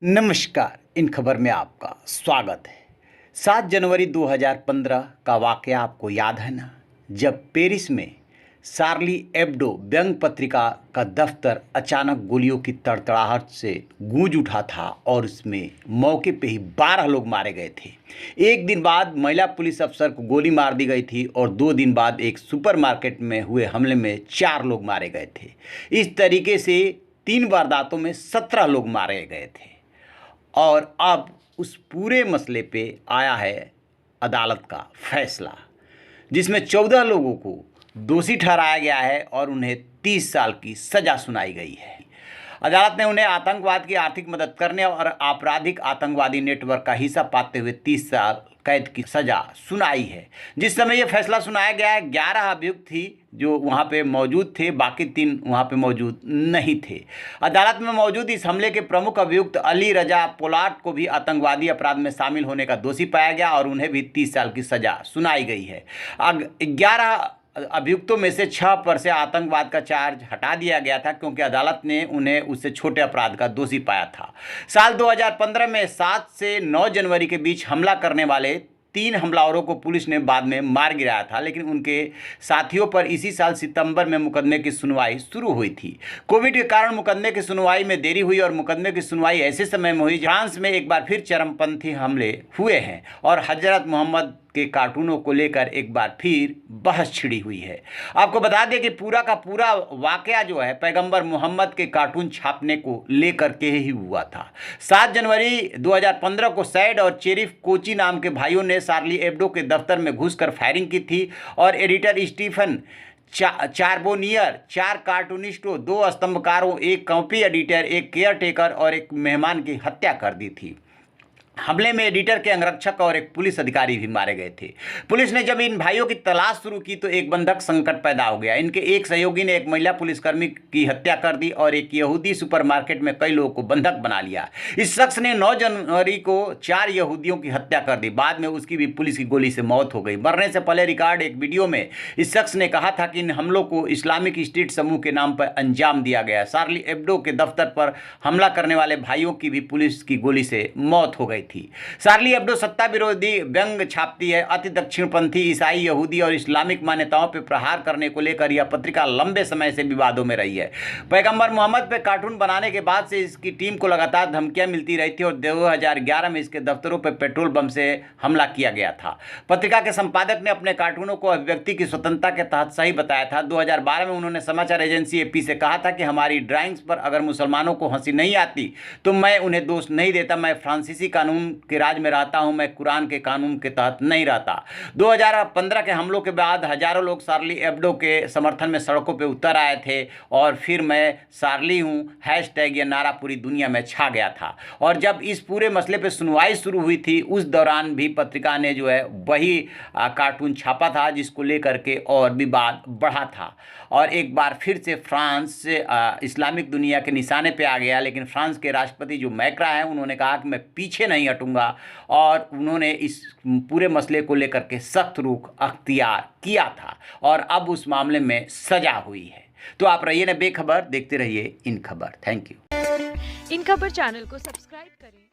नमस्कार। इन खबर में आपका स्वागत है। 7 जनवरी 2015 का वाकया आपको याद है ना, जब पेरिस में शार्ली एब्डो व्यंग्य पत्रिका का दफ्तर अचानक गोलियों की तड़तड़ाहट से गूंज उठा था और उसमें मौके पे ही 12 लोग मारे गए थे। एक दिन बाद महिला पुलिस अफसर को गोली मार दी गई थी और 2 दिन बाद एक सुपरमार्केट में हुए हमले में 4 लोग मारे गए थे। इस तरीके से 3 वारदातों में 17 लोग मारे गए थे। और अब उस पूरे मसले पे आया है अदालत का फैसला, जिसमें 14 लोगों को दोषी ठहराया गया है और उन्हें 30 साल की सज़ा सुनाई गई है। अदालत ने उन्हें आतंकवाद की आर्थिक मदद करने और आपराधिक आतंकवादी नेटवर्क का हिस्सा पाते हुए 30 साल कैद की सज़ा सुनाई है। जिस समय यह फैसला सुनाया गया है, 11 अभियुक्त थी जो वहाँ पे मौजूद थे, बाकी 3 वहाँ पे मौजूद नहीं थे। अदालत में मौजूद इस हमले के प्रमुख अभियुक्त अली रजा पोलार्ड को भी आतंकवादी अपराध में शामिल होने का दोषी पाया गया और उन्हें भी 30 साल की सज़ा सुनाई गई है। 11 अभियुक्तों में से 6 पर से आतंकवाद का चार्ज हटा दिया गया था, क्योंकि अदालत ने उन्हें उससे छोटे अपराध का दोषी पाया था। साल 2015 में 7 से 9 जनवरी के बीच हमला करने वाले 3 हमलावरों को पुलिस ने बाद में मार गिराया था, लेकिन उनके साथियों पर इसी साल सितंबर में मुकदमे की सुनवाई शुरू हुई थी। कोविड के कारण मुकदमे की सुनवाई में देरी हुई और मुकदमे की सुनवाई ऐसे समय में हुई फ्रांस में एक बार फिर चरमपंथी हमले हुए हैं और हजरत मोहम्मद के कार्टूनों को लेकर एक बार फिर बहस छिड़ी हुई है। आपको बता दें कि पूरा का पूरा वाकया जो है पैगंबर मोहम्मद के कार्टून छापने को लेकर के ही हुआ था। 7 जनवरी 2015 को सैड और चेरिफ कोची नाम के भाइयों ने शार्ली एब्डो के दफ्तर में घुसकर फायरिंग की थी और एडिटर स्टीफन चार्बोनियर, 4 कार्टूनिस्टों, 2 स्तंभकारों, 1 कॉपी एडिटर, 1 केयरटेकर और 1 मेहमान की हत्या कर दी थी। हमले में एडिटर के अंगरक्षक और एक पुलिस अधिकारी भी मारे गए थे। पुलिस ने जब इन भाइयों की तलाश शुरू की तो एक बंधक संकट पैदा हो गया। इनके एक सहयोगी ने एक महिला पुलिसकर्मी की हत्या कर दी और एक यहूदी सुपरमार्केट में कई लोगों को बंधक बना लिया। इस शख्स ने 9 जनवरी को 4 यहूदियों की हत्या कर दी। बाद में उसकी भी पुलिस की गोली से मौत हो गई। मरने से पहले रिकॉर्ड एक वीडियो में इस शख्स ने कहा था कि इन हमलों को इस्लामिक स्टेट समूह के नाम पर अंजाम दिया गया। शार्ली एब्डो के दफ्तर पर हमला करने वाले भाइयों की भी पुलिस की गोली से मौत हो गई थी। शार्ली एब्डो सत्ता विरोधी व्यंग्य छापती है। अति दक्षिणपंथी ईसाई, यहूदी और इस्लामिक मान्यताओं पर प्रहार करने को लेकर यह पत्रिका लंबे समय से विवादों में रही है। पैगंबर मोहम्मद पर कार्टून बनाने के बाद से इसकी टीम को लगातार धमकियां मिलती रही थी और 2011 में इसके दफ्तरों पर पेट्रोल बम से हमला किया गया था। पत्रिका के संपादक ने अपने कार्टूनों को अभिव्यक्ति की स्वतंत्रता के तहत सही बताया था। 2012 में उन्होंने समाचार एजेंसी एपी से कहा था कि हमारी ड्राइंग्स पर अगर मुसलमानों को हंसी नहीं आती तो मैं उन्हें दोष नहीं देता। मैं फ्रांसीसी कानून के राज में रहता हूं, मैं कुरान के कानून के तहत नहीं रहता। 2015 के हमलों के बाद हजारों लोग शार्ली एब्डो के समर्थन में सड़कों पर उतर आए थे और फिर मैं शार्ली हूं हैशटैग यह नारा पूरी दुनिया में छा गया था। और जब इस पूरे मसले पर सुनवाई शुरू हुई थी उस दौरान भी पत्रिका ने जो है वही कार्टून छापा था, जिसको लेकर के और विवाद बढ़ा था और एक बार फिर से फ्रांस इस्लामिक दुनिया के निशाने पे आ गया। लेकिन फ्रांस के राष्ट्रपति जो मैक्रा हैं उन्होंने कहा कि मैं पीछे नहीं हटूंगा और उन्होंने इस पूरे मसले को लेकर के सख्त रुख अख्तियार किया था और अब उस मामले में सजा हुई है। तो आप रहिए ना बेखबर, देखते रहिए इन खबर। Thank you. इन खबर चैनल को सब्सक्राइब करें।